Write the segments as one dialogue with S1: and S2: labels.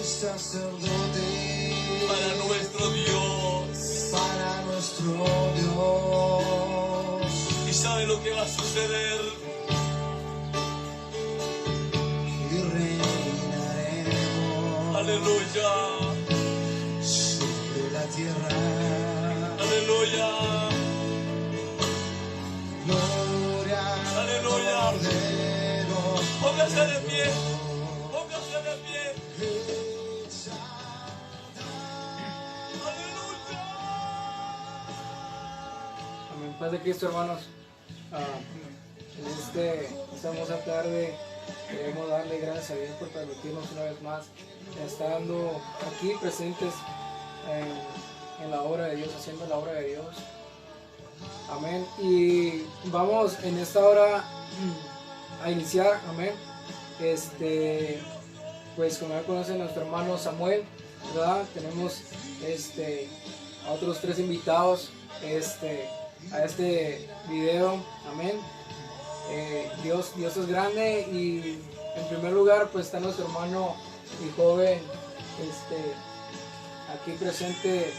S1: sacerdote
S2: para nuestro Dios.
S1: para nuestro Dios.
S2: ¿Y sabe lo que va a suceder?
S1: Y reinaremos
S2: Aleluya,
S1: sobre la tierra.
S2: aleluya,
S1: Gloria al
S2: aleluya.
S1: Cordero.
S2: Póngase de pie, póngase de pie. Aleluya.
S3: Amén. Paz de Cristo, hermanos. En esta hermosa tarde queremos darle gracias a Dios por permitirnos una vez más estando aquí presentes en la obra de Dios, haciendo la obra de Dios. Amén. Y vamos en esta hora a iniciar. Amén. Pues como ya conocen nuestro hermano Samuel, ¿verdad? Tenemos a otros 3 invitados a este video. Amén. Dios es grande, y en primer lugar pues está nuestro hermano y joven aquí presente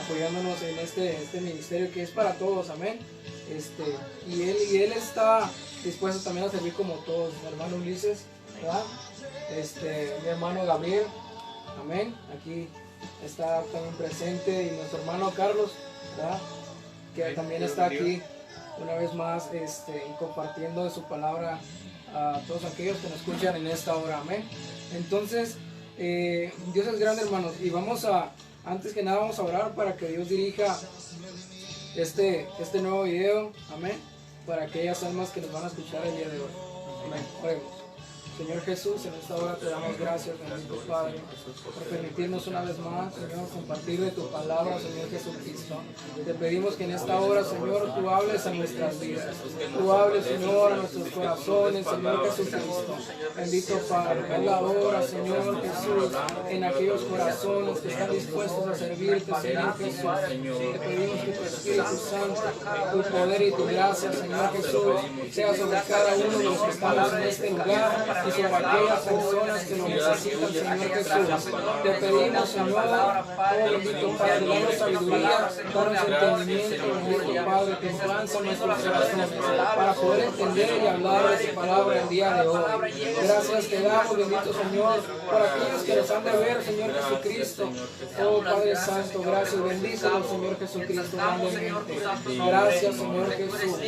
S3: apoyándonos en este ministerio que es para todos. Amén. Y él está dispuesto también a servir como todos. Mi hermano Ulises, ¿verdad? Mi hermano Gabriel, amén, aquí está también presente, y nuestro hermano Carlos, ¿verdad? Que también está aquí una vez más compartiendo de su palabra a todos aquellos que nos escuchan en esta hora. Amén. Entonces Dios es grande, hermanos, y antes que nada vamos a orar para que Dios dirija este nuevo video. Amén. Para aquellas almas que nos van a escuchar el día de hoy. Amén. Oremos. Señor Jesús, en esta hora te damos gracias, bendito Padre, por permitirnos una vez más, Señor, compartir de tu palabra, Señor Jesucristo. Te pedimos que en esta hora, Señor, tú hables a nuestras vidas, tú hables, Señor, a nuestros corazones, Señor Jesucristo. Bendito Padre, en la hora, Señor Jesús, en aquellos corazones que están dispuestos a servirte, Señor Jesús. Te pedimos que tu Espíritu Santo, tu poder y tu gracia, Señor Jesús, sea sobre cada uno de los que estamos en este lugar y sobre aquellas personas que lo necesitan, Señor Jesús. Te pedimos, Señor, oh bendito Padre, danos sabiduría, danos entendimiento, bendito Padre, templanza en nuestros corazones, para poder entender y hablar de tu palabra el día de hoy. Gracias te damos, bendito Señor, por aquellos que nos han de ver, Señor Jesucristo. Oh Padre Santo, gracias, bendícelos, Señor Jesucristo, grandemente. Gracias, Señor Jesús.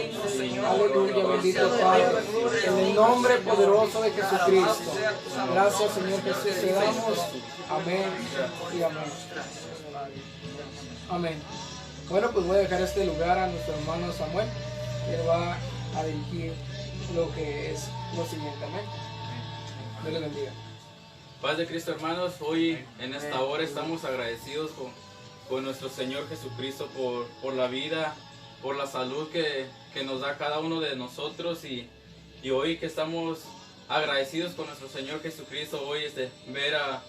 S3: Aleluya, bendito Padre, en el nombre poderoso de Jesucristo. Gracias, Señor Jesús, te damos. Amén y amén. Amén. Bueno, pues voy a dejar este lugar a nuestro hermano Samuel. Él va a dirigir lo que es lo siguiente. Amén. Dios le bendiga.
S4: Paz de Cristo, hermanos. Hoy en esta hora estamos agradecidos con nuestro Señor Jesucristo por la vida, por la salud que nos da cada uno de nosotros, y hoy que estamos agradecidos con nuestro Señor Jesucristo, hoy ver a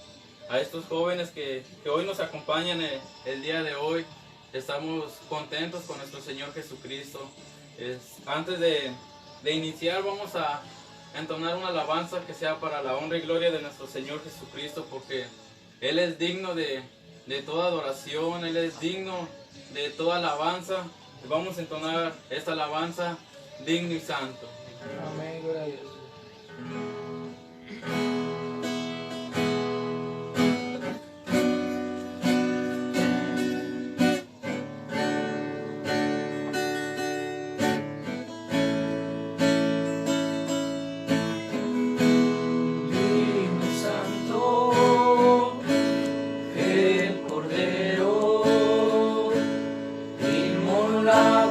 S4: estos jóvenes que hoy nos acompañan el día de hoy. Estamos contentos con nuestro Señor Jesucristo. Antes de iniciar, vamos a entonar una alabanza que sea para la honra y gloria de nuestro Señor Jesucristo, porque Él es digno de toda adoración, Él es digno de toda alabanza. Vamos a entonar esta alabanza, digno y santo.
S3: Amén, gloria a Dios.
S1: La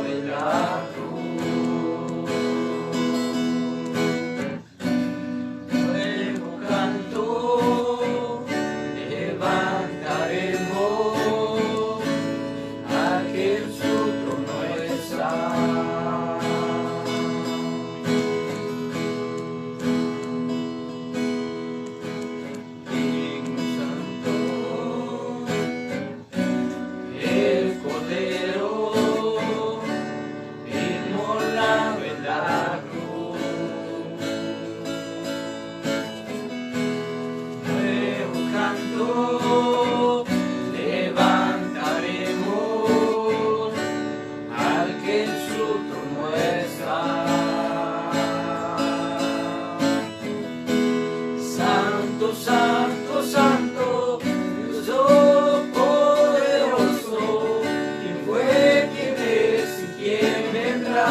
S5: Santo, santo, santo, Dios todopoderoso, ¿quién fue, quién es y quién vendrá?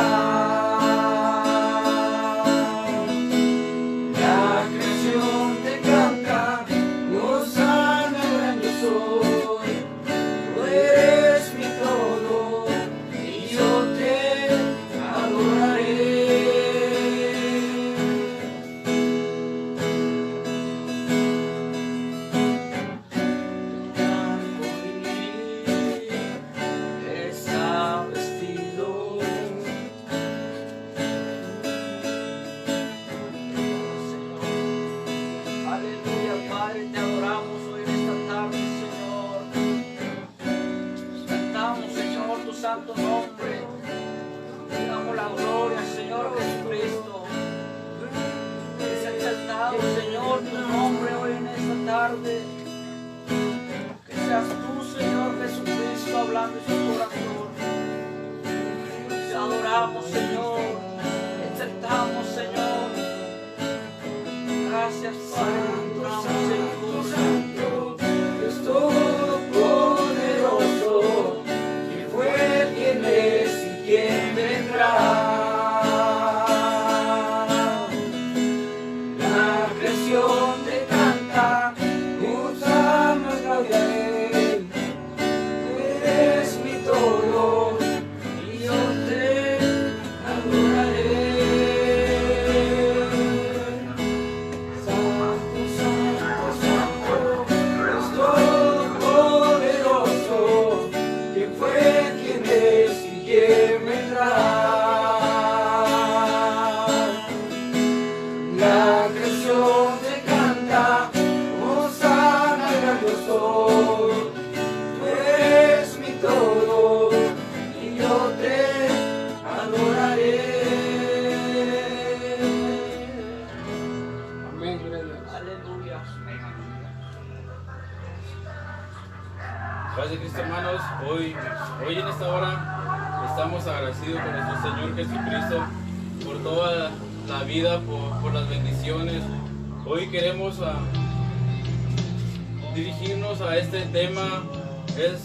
S5: La creación te canta, Hosana, gran yo soy, tú eres mi todo y yo te adoraré. Está vestido, aleluya, Padre, te adoramos hoy en esta tarde, Señor. Cantamos, Señor, tu santo nombre. Te damos la gloria, Señor Jesucristo. Es exaltado, Señor, tu nombre hoy en esta tarde. Que seas tú, Señor Jesucristo, hablando en su corazón. Te adoramos, Señor. Te exaltamos, Señor. Gracias, Padre. Te adoramos, Señor.
S3: Santo, Dios todopoderoso, ¿quién fue, quién es y quién vendrá? La creación te canta, Hosana, gloria a él. Tú eres mi todo y yo te adoraré. Santo, santo, santo, Dios todopoderoso, ¿quién fue, quién es y quién vendrá? La creación te canta, Hosana, gran yo soy, tú eres mi todo y yo te adoraré. Amén, gloria a Dios.
S5: Aleluya.
S4: Paz de Cristo, hermanos, hoy en esta hora estamos agradecidos con nuestro Señor Jesucristo por toda la vida, por las bendiciones. Hoy queremos dirigirnos a este tema. Es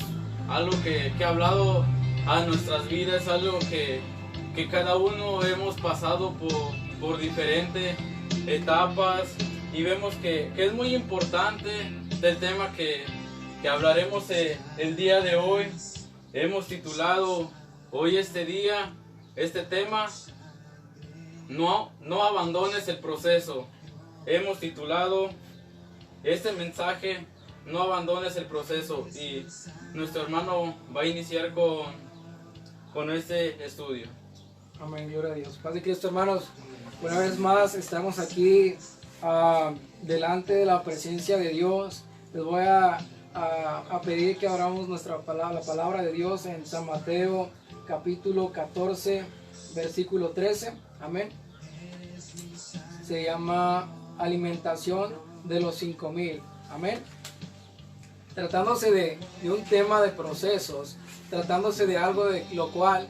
S4: algo que ha hablado a nuestras vidas, algo que cada uno hemos pasado por diferentes etapas, y vemos que es muy importante del tema que hablaremos el día de hoy. Hemos titulado hoy este tema, no abandones el proceso. Hemos titulado este mensaje, no abandones el proceso, y nuestro hermano va a iniciar con este estudio.
S3: Amén, gloria a Dios. Paz de Cristo, hermanos. Una vez más estamos aquí delante de la presencia de Dios. Les voy a pedir que abramos la palabra de Dios en San Mateo capítulo 14, versículo 13. Amén. Se llama alimentación de los 5,000. Amén. Tratándose de un tema de procesos, tratándose de algo de lo cual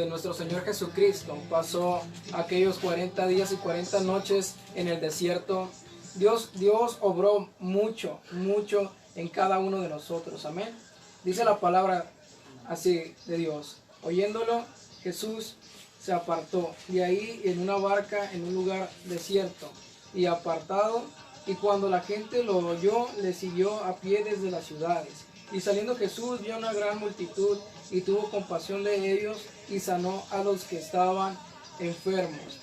S3: nuestro Señor Jesucristo pasó aquellos 40 días y 40 noches en el desierto. Dios obró mucho en cada uno de nosotros. Amén. Dice la palabra así de Dios: oyéndolo, Jesús se apartó de ahí en una barca en un lugar desierto y apartado, y cuando la gente lo oyó, le siguió a pie desde las ciudades. Y saliendo Jesús vio una gran multitud y tuvo compasión de ellos y sanó a los que estaban enfermos.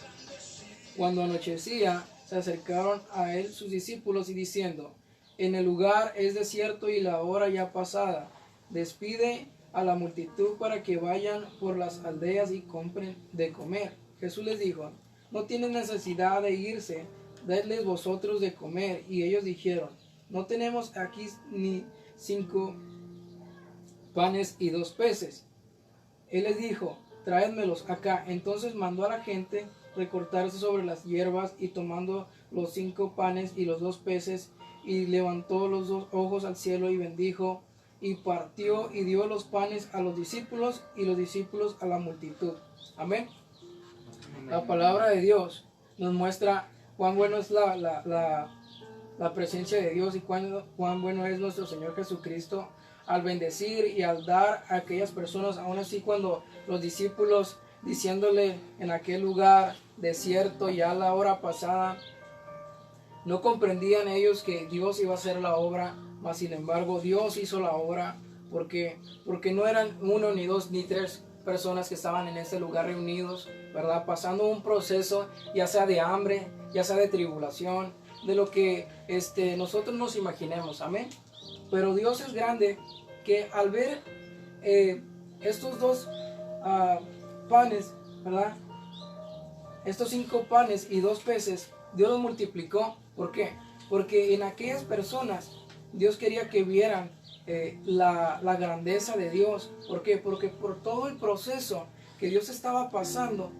S3: Cuando anochecía, se acercaron a él sus discípulos y diciendo: en el lugar es desierto y la hora ya pasada. Despide a la multitud para que vayan por las aldeas y compren de comer. Jesús les dijo: no tienen necesidad de irse, dadles vosotros de comer. Y ellos dijeron: no tenemos aquí ni 5 panes y 2 peces. Él les dijo: traédmelos acá. Entonces mandó a la gente recortarse sobre las hierbas, y tomando los 5 panes y los 2 peces, y levantó los 2 ojos al cielo y bendijo, y partió y dio los panes a los discípulos y los discípulos a la multitud. Amén. La palabra de Dios nos muestra cuán bueno es la presencia de Dios y cuán bueno es nuestro Señor Jesucristo al bendecir y al dar a aquellas personas, aún así cuando los discípulos diciéndole en aquel lugar desierto ya a la hora pasada, no comprendían ellos que Dios iba a hacer la obra, mas sin embargo Dios hizo la obra porque no eran uno, ni dos, ni tres personas que estaban en ese lugar reunidos, ¿verdad? Pasando un proceso ya sea de hambre, ya sea de tribulación, de lo que nosotros nos imaginemos, amén. Pero Dios es grande, que al ver estos dos panes, ¿verdad? Estos 5 panes y 2 peces, Dios los multiplicó. ¿Por qué? Porque en aquellas personas Dios quería que vieran la grandeza de Dios. ¿Por qué? Porque por todo el proceso que Dios estaba pasando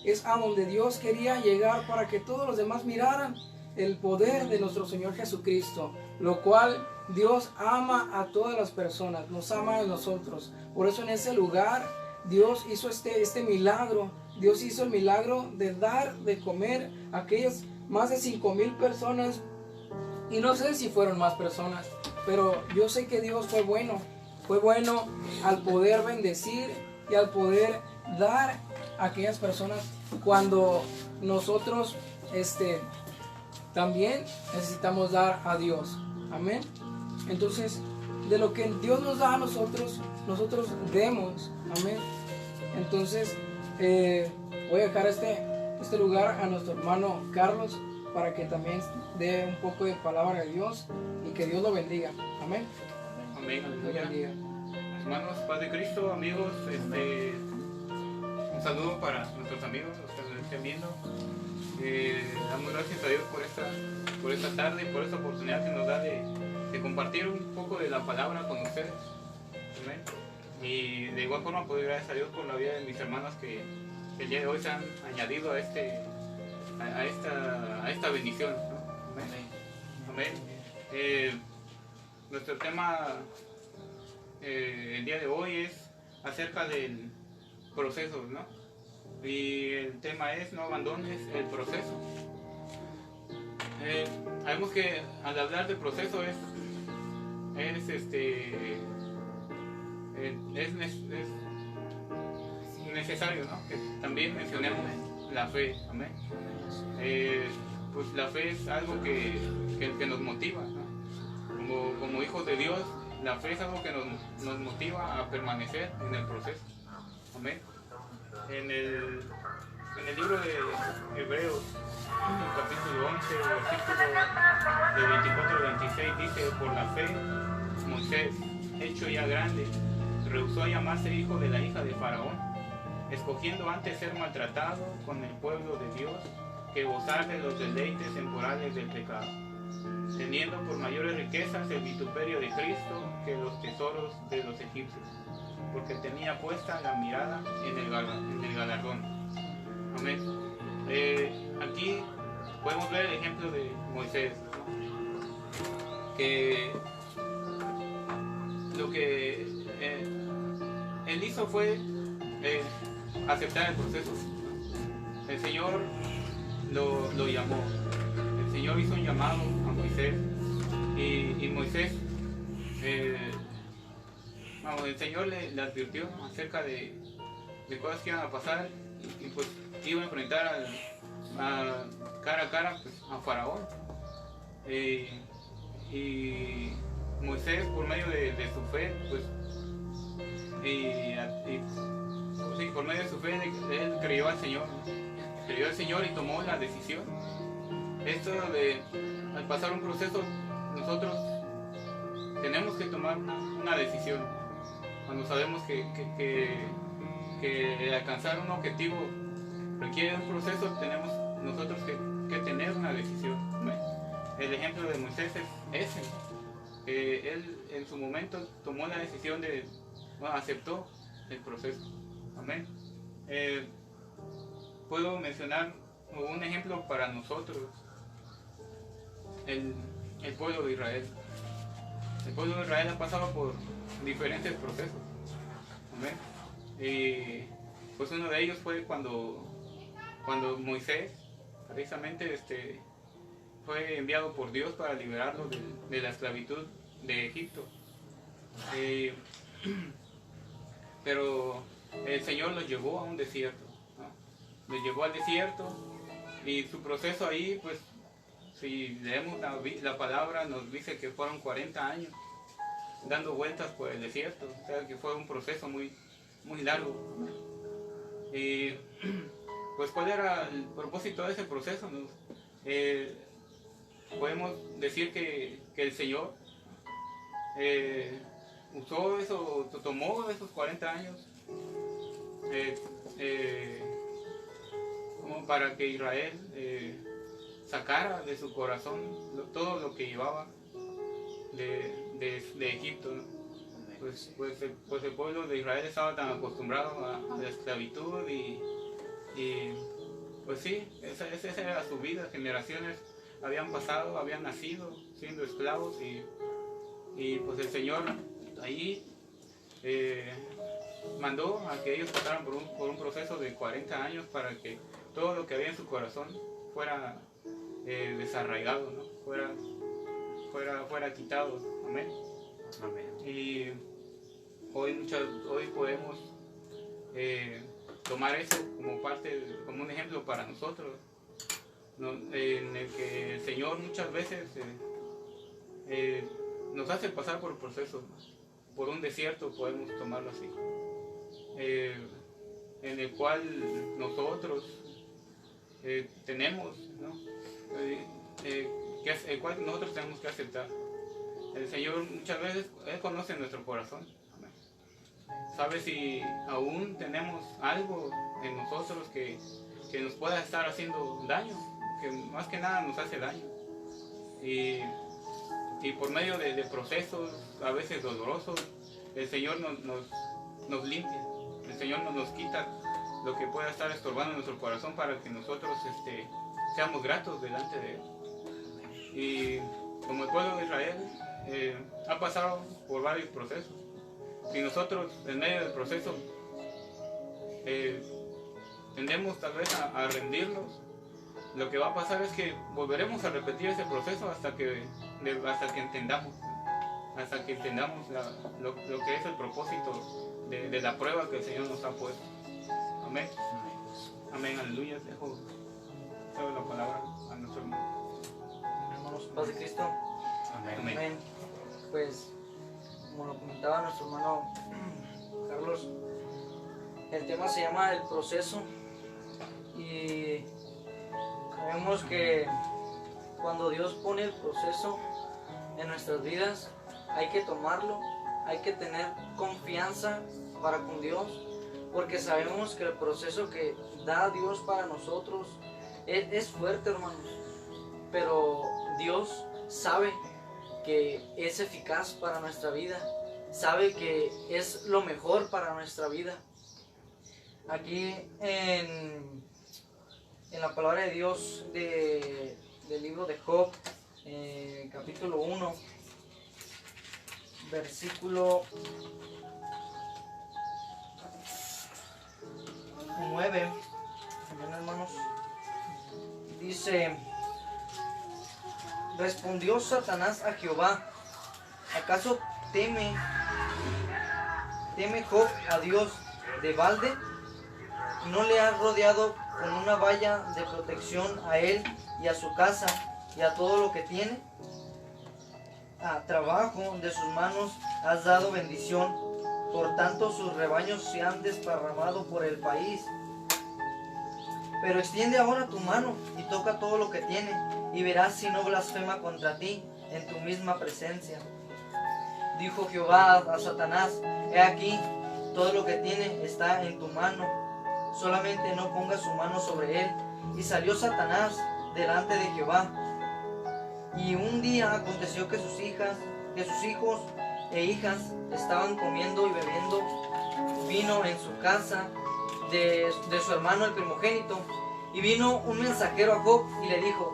S3: es a donde Dios quería llegar para que todos los demás miraran el poder de nuestro Señor Jesucristo, lo cual Dios ama a todas las personas, nos ama a nosotros. Por eso en ese lugar Dios hizo este milagro. Dios hizo el milagro de dar de comer a aquellas más de 5,000 personas. Y no sé si fueron más personas, pero yo sé que Dios fue bueno. Fue bueno al poder bendecir y al poder dar a aquellas personas cuando nosotros también necesitamos dar a Dios. Amén. Entonces, de lo que Dios nos da a nosotros, nosotros demos. Amén. Entonces, voy a dejar este lugar a nuestro hermano Carlos para que también dé un poco de palabra de Dios y que Dios lo bendiga. Amén.
S6: Amén,
S3: Dios
S6: aleluya.
S3: bendiga.
S6: Hermanos, paz de Cristo, amigos, un saludo para nuestros amigos, los que nos estén viendo. Damos gracias a Dios por esta tarde y por esta oportunidad que nos da de compartir un poco de la palabra con ustedes. Amén. Y de igual forma, pues gracias a Dios por la vida de mis hermanos que el día de hoy se han añadido a esta bendición, ¿no? Amén. Amén. Nuestro tema el día de hoy es acerca del proceso, ¿no? Y el tema es: no abandones el proceso. Sabemos que al hablar de proceso es necesario, ¿no? Que también mencionemos la fe. Amén. Pues la fe es algo que nos motiva, ¿no? Como hijos de Dios, la fe es algo que nos motiva a permanecer en el proceso. Amén. En el libro de Hebreos, capítulo 11, versículo de 24 al 26, dice: por la fe, Moisés, hecho ya grande, rehusó llamarse hijo de la hija de Faraón, escogiendo antes ser maltratado con el pueblo de Dios que gozar de los deleites temporales del pecado, teniendo por mayores riquezas el vituperio de Cristo que los tesoros de los egipcios, porque tenía puesta la mirada en el galardón. Amén. Aquí podemos ver el ejemplo de Moisés, ¿no? Que lo que él hizo fue aceptar el proceso. El Señor lo llamó. El Señor hizo un llamado a Moisés y Moisés, el Señor le advirtió acerca de cosas que iban a pasar y pues iba a enfrentar cara a cara pues, a Faraón. Y Moisés, por medio de su fe, pues, por medio de su fe, él creyó al Señor, ¿no? Creyó al Señor y tomó la decisión. Esto al pasar un proceso, nosotros tenemos que tomar una decisión. Cuando sabemos que alcanzar un objetivo requiere un proceso, tenemos nosotros que tener una decisión. El ejemplo de Moisés es ese. Él en su momento tomó la decisión aceptó el proceso. Amén. Puedo mencionar un ejemplo para nosotros, el pueblo de Israel. El pueblo de Israel ha pasado por diferentes procesos. Amén. Y pues uno de ellos fue cuando Moisés precisamente fue enviado por Dios para liberarlos de la esclavitud de Egipto. Pero el Señor los llevó a un desierto, ¿no? Los llevó al desierto y su proceso ahí, pues, si leemos la palabra, nos dice que fueron 40 años dando vueltas por el desierto, o sea que fue un proceso muy, muy largo. Y pues, ¿cuál era el propósito de ese proceso? Podemos decir que el Señor usó eso, tomó esos 40 años como para que Israel sacara de su corazón todo lo que llevaba de Egipto, ¿no? Pues el pueblo de Israel estaba tan acostumbrado a la esclavitud y pues sí, esa era su vida. Generaciones habían pasado, habían nacido siendo esclavos y pues el Señor ahí mandó a que ellos pasaran por un proceso de 40 años para que todo lo que había en su corazón fuera desarraigado, ¿no? fuera quitado. Amén. Y hoy podemos tomar eso como un ejemplo para nosotros, ¿no? En el que el Señor muchas veces nos hace pasar por procesos, ¿no? Por un desierto, podemos tomarlo así, en el cual nosotros tenemos, ¿no? El cual nosotros tenemos que aceptar. El Señor muchas veces, Él conoce nuestro corazón. Amén. Sabe si aún tenemos algo en nosotros que nos pueda estar haciendo daño, que más que nada nos hace daño. Y por medio de procesos a veces dolorosos, el Señor nos limpia. El Señor nos quita lo que pueda estar estorbando en nuestro corazón para que nosotros seamos gratos delante de Él. Y como el pueblo de Israel ha pasado por varios procesos, si nosotros en medio del proceso tendemos tal vez a rendirnos, lo que va a pasar es que volveremos a repetir ese proceso hasta que entendamos lo que es el propósito de la prueba que el Señor nos ha puesto. Amén. Amén, aleluya. Dejo la palabra a nuestro hermano.
S5: Hermanos, paz de Cristo.
S6: Amén.
S5: Amén. Pues, como lo comentaba nuestro hermano Carlos, el tema se llama el proceso y sabemos que cuando Dios pone el proceso en nuestras vidas hay que tomarlo, hay que tener confianza para con Dios, porque sabemos que el proceso que da Dios para nosotros es fuerte, hermanos, pero Dios sabe que es eficaz para nuestra vida, sabe que es lo mejor para nuestra vida. Aquí en la palabra de Dios del libro de Job, capítulo 1, versículo 9, amén, hermanos, dice: respondió Satanás a Jehová: ¿acaso teme Job a Dios de balde? ¿No le has rodeado con una valla de protección a él y a su casa y a todo lo que tiene? A trabajo de sus manos has dado bendición, por tanto sus rebaños se han desparramado por el país. Pero extiende ahora tu mano y toca todo lo que tiene, y verás si no blasfema contra ti en tu misma presencia. Dijo Jehová a Satanás: he aquí, todo lo que tiene está en tu mano, solamente no pongas su mano sobre él. Y salió Satanás delante de Jehová. Y un día aconteció que sus hijos e hijas estaban comiendo y bebiendo vino en su casa de su hermano el primogénito. Y vino un mensajero a Job y le dijo: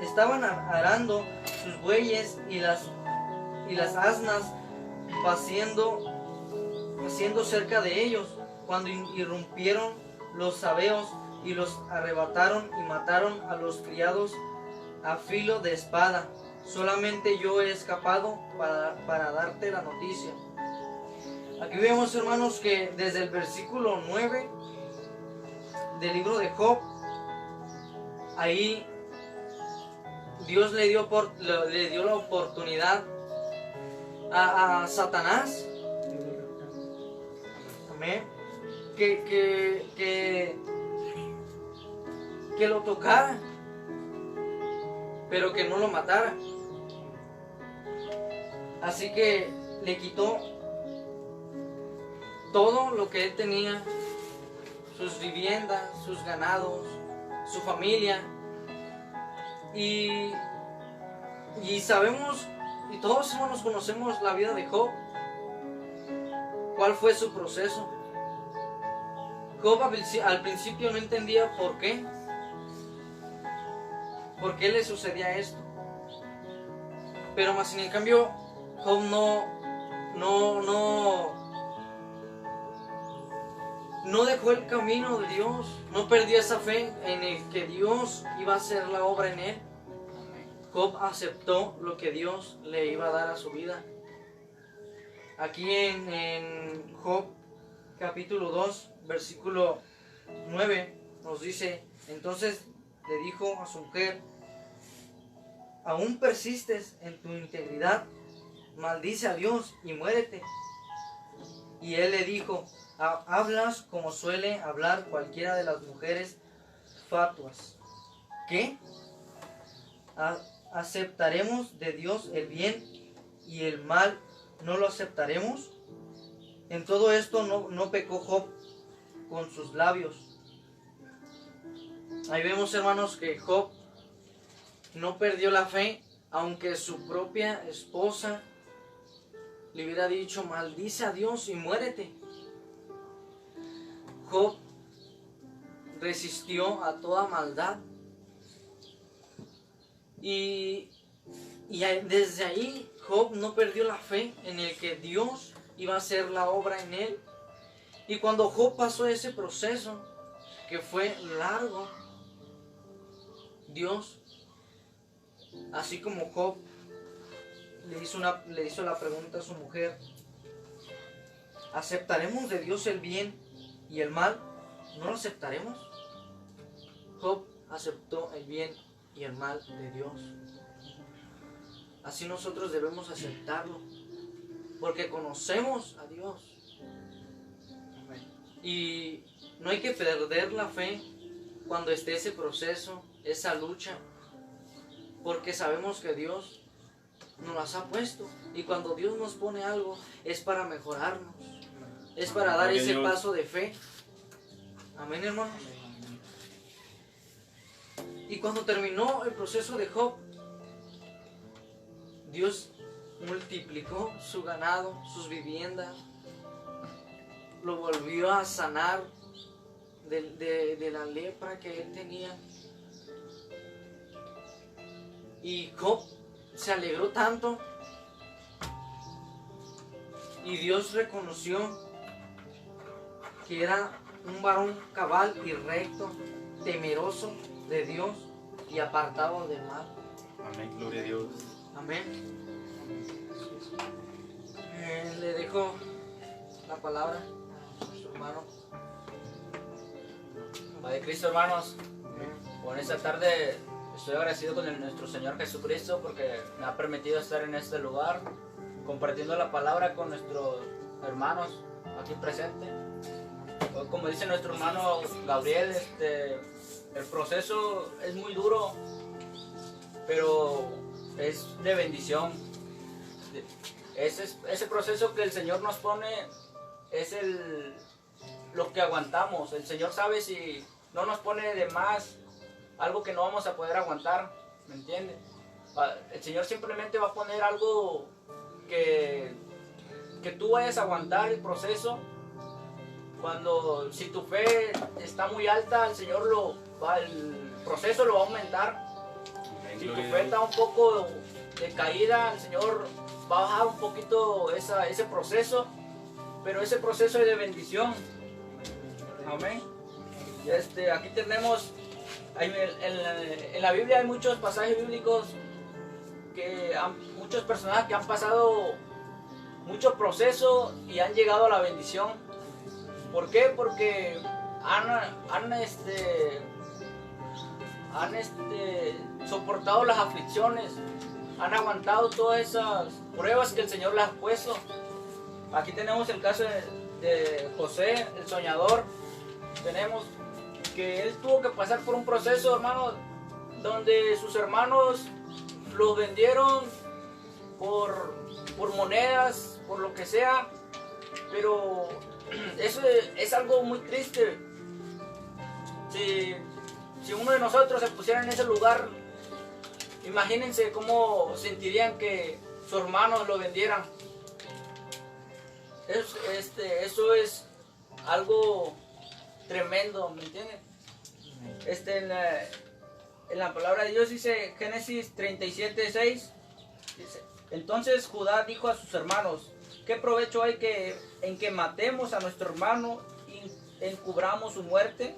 S5: estaban arando sus bueyes y las asnas paciendo cerca de ellos, cuando irrumpieron los sabeos y los arrebataron y mataron a los criados a filo de espada. Solamente yo he escapado para darte la noticia. Aquí vemos, hermanos, que desde el versículo 9 del libro de Job, ahí Dios le dio la oportunidad a Satanás, amén, que lo tocara, pero que no lo matara. Así que le quitó todo lo que él tenía, sus viviendas, sus ganados, su familia. Y sabemos, y todos, hermanos, conocemos la vida de Job. ¿Cuál fue su proceso? Job al principio no entendía por qué le sucedía esto. Pero más sin en cambio, Job no dejó el camino de Dios, no perdió esa fe en el que Dios iba a hacer la obra en él. Job aceptó lo que Dios le iba a dar a su vida. Aquí en Job capítulo 2, versículo 9, nos dice: entonces le dijo a su mujer: ¿aún persistes en tu integridad? Maldice a Dios y muérete. Y él le dijo: hablas como suele hablar cualquiera de las mujeres fatuas. ¿Qué? ¿Aceptaremos de Dios el bien y el mal no lo aceptaremos? En todo esto no pecó Job con sus labios. Ahí vemos, hermanos, que Job no perdió la fe, aunque su propia esposa le hubiera dicho: maldice a Dios y muérete. Job resistió a toda maldad. Y desde ahí Job no perdió la fe en el que Dios iba a hacer la obra en él. Y cuando Job pasó ese proceso, que fue largo, Dios, así como Job le hizo la pregunta a su mujer: ¿aceptaremos de Dios el bien y el mal? ¿No lo aceptaremos? Job aceptó el bien y el mal de Dios. Así nosotros debemos aceptarlo, porque conocemos a Dios. Y no hay que perder la fe cuando esté ese proceso, esa lucha, porque sabemos que Dios nos las ha puesto, y cuando Dios nos pone algo es para mejorarnos, es para dar ese paso de fe. Amén, hermanos. Y cuando terminó el proceso de Job, Dios multiplicó su ganado, sus viviendas, lo volvió a sanar de la lepra que él tenía. Y Job se alegró tanto, y Dios reconoció que era un varón cabal y recto, temeroso de Dios y apartado del mal.
S4: Amén, gloria a Dios.
S5: Amén. Le dejo la palabra a nuestro hermano.
S7: Padre Cristo, hermanos, por esta tarde estoy agradecido con nuestro Señor Jesucristo porque me ha permitido estar en este lugar compartiendo la palabra con nuestros hermanos aquí presentes. Como dice nuestro hermano Gabriel, el proceso es muy duro, pero es de bendición. Ese proceso que el Señor nos pone es lo que aguantamos. El Señor sabe si no nos pone de más algo que no vamos a poder aguantar, ¿me entiende? El Señor simplemente va a poner algo que tú vayas a aguantar el proceso. Si tu fe está muy alta, el Señor el proceso lo va a aumentar. Si tu fe está un poco decaída, el Señor va a bajar un poquito ese proceso, pero ese proceso es de bendición. Amén. Aquí tenemos En la Biblia hay muchos pasajes bíblicos muchos personajes que han pasado mucho proceso y han llegado a la bendición. ¿Por qué? Porque han soportado las aflicciones, han aguantado todas esas pruebas que el Señor les ha puesto. Aquí tenemos el caso de José, el soñador. Tenemos que él tuvo que pasar por un proceso, hermanos, donde sus hermanos los vendieron por monedas, por lo que sea, pero eso es algo muy triste. Si uno de nosotros se pusiera en ese lugar, imagínense cómo sentirían que sus hermanos lo vendieran. Eso es algo tremendo, ¿me entienden? En la palabra de Dios dice, Génesis 37:6, dice: entonces Judá dijo a sus hermanos: ¿qué provecho hay en que matemos a nuestro hermano y encubramos su muerte?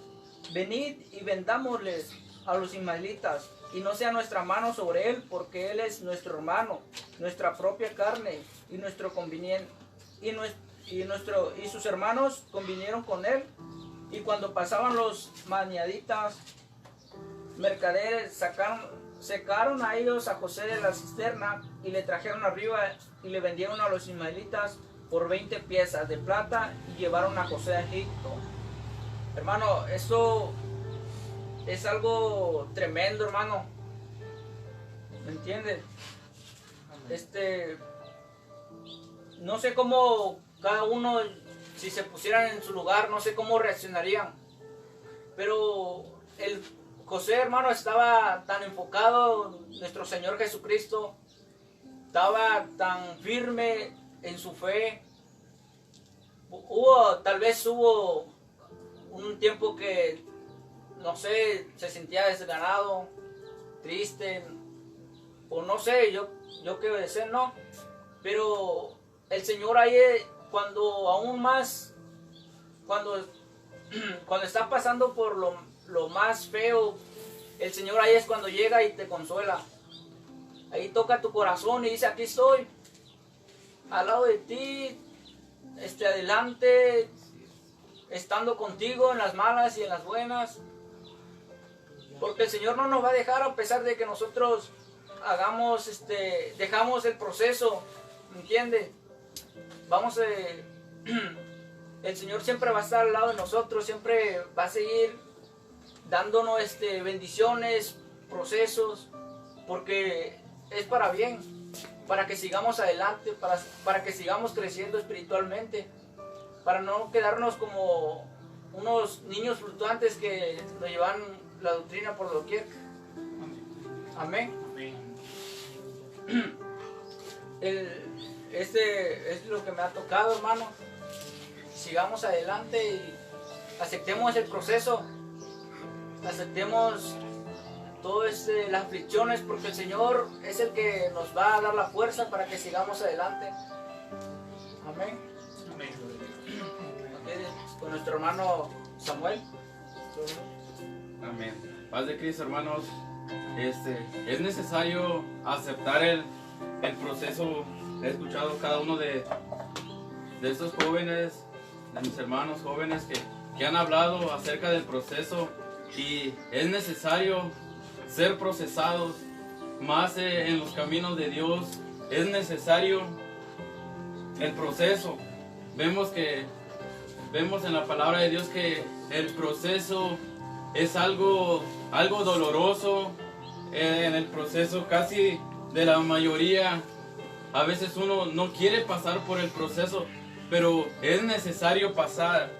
S7: Venid y vendámosles a los ismaelitas, y no sea nuestra mano sobre él, porque él es nuestro hermano, nuestra propia carne y nuestro conveniente. Y sus hermanos convinieron con él, y cuando pasaban los maniaditas mercaderes, secaron a ellos a José de la cisterna y le trajeron arriba y le vendieron a los ismaelitas por 20 piezas de plata y llevaron a José a Egipto. Hermano, eso es algo tremendo, hermano. ¿Me entiendes? No sé cómo cada uno, si se pusieran en su lugar, no sé cómo reaccionarían. Pero el José, hermano, estaba tan enfocado en nuestro Señor Jesucristo, estaba tan firme en su fe. Tal vez hubo un tiempo que, no sé, se sentía desganado, triste, o no sé, yo qué sé, no. Pero el Señor ahí, cuando estás pasando por lo más feo, el Señor ahí es cuando llega y te consuela. Ahí toca tu corazón y dice: aquí estoy, al lado de ti, adelante, estando contigo en las malas y en las buenas. Porque el Señor no nos va a dejar, a pesar de que nosotros dejamos el proceso, ¿me entiendes? El Señor siempre va a estar al lado de nosotros, siempre va a seguir dándonos bendiciones, procesos, porque es para bien, para que sigamos adelante, para que sigamos creciendo espiritualmente, para no quedarnos como unos niños fluctuantes que nos llevan la doctrina por doquier. Amén. Es lo que me ha tocado, hermano. Sigamos adelante y aceptemos el proceso, aceptemos todas las aflicciones, porque el Señor es el que nos va a dar la fuerza para que sigamos adelante. Amén. Con nuestro hermano Samuel.
S4: Amén. Paz de Cristo, hermanos. Es necesario aceptar el proceso. He escuchado cada uno de estos jóvenes, de mis hermanos jóvenes que han hablado acerca del proceso, y es necesario ser procesados más en los caminos de Dios. Es necesario el proceso. Vemos en la palabra de Dios que el proceso es algo doloroso. En el proceso casi de la mayoría, a veces uno no quiere pasar por el proceso, pero es necesario pasar.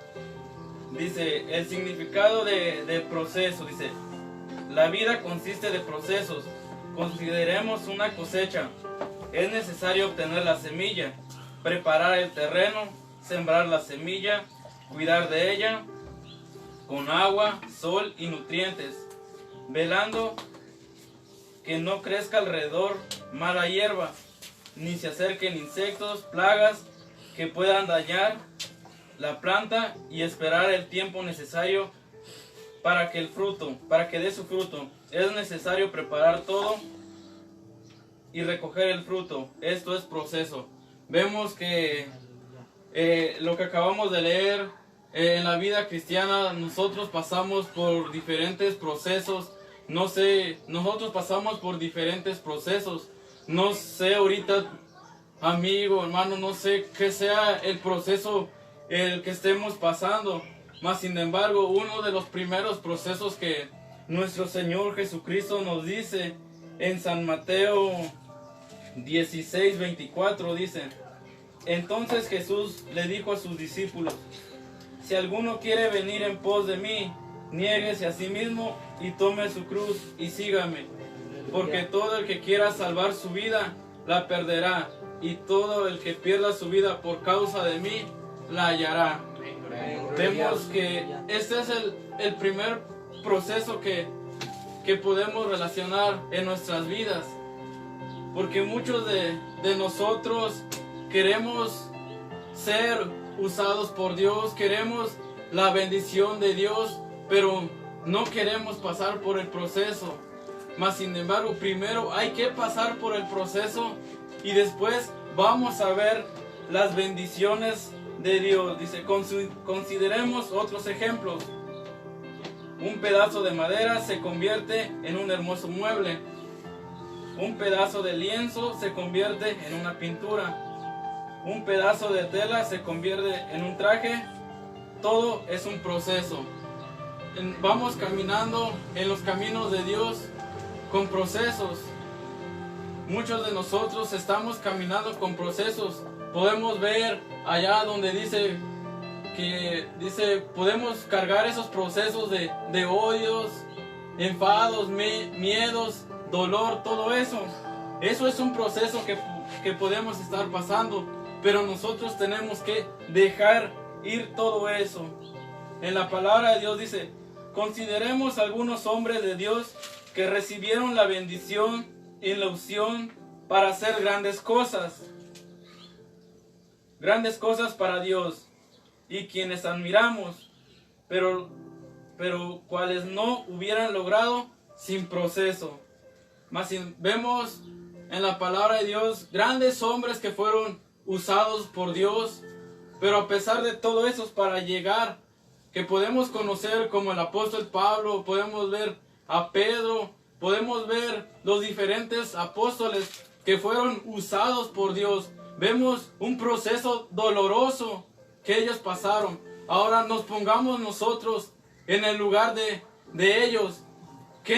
S4: Dice, el significado de proceso, dice: la vida consiste de procesos. Consideremos una cosecha. Es necesario obtener la semilla, preparar el terreno, sembrar la semilla, cuidar de ella con agua, sol y nutrientes, velando que no crezca alrededor mala hierba, ni se acerquen insectos, plagas que puedan dañar la planta, y esperar el tiempo necesario para que dé su fruto, es necesario preparar todo y recoger el fruto. Esto es proceso. Vemos que lo que acabamos de leer en la vida cristiana, nosotros pasamos por diferentes procesos. Nosotros pasamos por diferentes procesos. No sé ahorita, amigo, hermano, no sé qué sea el proceso el que estemos pasando. Mas sin embargo, uno de los primeros procesos que nuestro Señor Jesucristo nos dice en San Mateo 16:24 dice: entonces Jesús le dijo a sus discípulos: si alguno quiere venir en pos de mí, niéguese a sí mismo y tome su cruz y sígame. Porque todo el que quiera salvar su vida, la perderá. Y todo el que pierda su vida por causa de mí, la hallará. Vemos que este es el primer proceso que podemos relacionar en nuestras vidas. Porque muchos de nosotros queremos ser usados por Dios, queremos la bendición de Dios, pero no queremos pasar por el proceso. Mas sin embargo, primero hay que pasar por el proceso y después vamos a ver las bendiciones de Dios. Dice, consideremos otros ejemplos. Un pedazo de madera se convierte en un hermoso mueble. Un pedazo de lienzo se convierte en una pintura. Un pedazo de tela se convierte en un traje. Todo es un proceso. Vamos caminando en los caminos de Dios con procesos. Muchos de nosotros estamos caminando con procesos. Podemos ver allá donde dice podemos cargar esos procesos de odios, enfados, miedos, dolor, todo eso. Eso es un proceso que podemos estar pasando, pero nosotros tenemos que dejar ir todo eso. En la palabra de Dios dice: consideremos algunos hombres de Dios que recibieron la bendición y la unción para hacer grandes cosas para Dios, y quienes admiramos, pero cuales no hubieran logrado sin proceso. Mas vemos en la palabra de Dios grandes hombres que fueron usados por Dios, pero a pesar de todo eso, para llegar, que podemos conocer como el apóstol Pablo, podemos ver a Pedro, podemos ver los diferentes apóstoles que fueron usados por Dios. Vemos un proceso doloroso que ellos pasaron. Ahora nos pongamos nosotros en el lugar de ellos. ¿Qué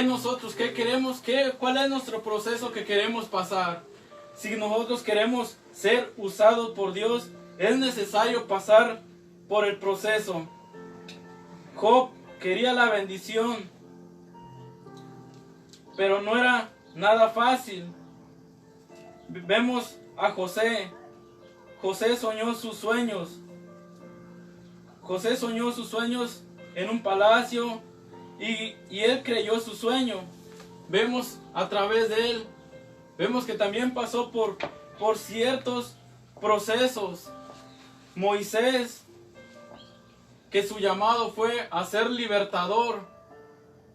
S4: queremos? ¿Cuál es nuestro proceso que queremos pasar? Si nosotros queremos ser usados por Dios, es necesario pasar por el proceso. Job quería la bendición, pero no era nada fácil. Vemos a José. José soñó sus sueños. José soñó sus sueños en un palacio y él creyó su sueño. Vemos a través de él, vemos que también pasó por ciertos procesos. Moisés, que su llamado fue a ser libertador.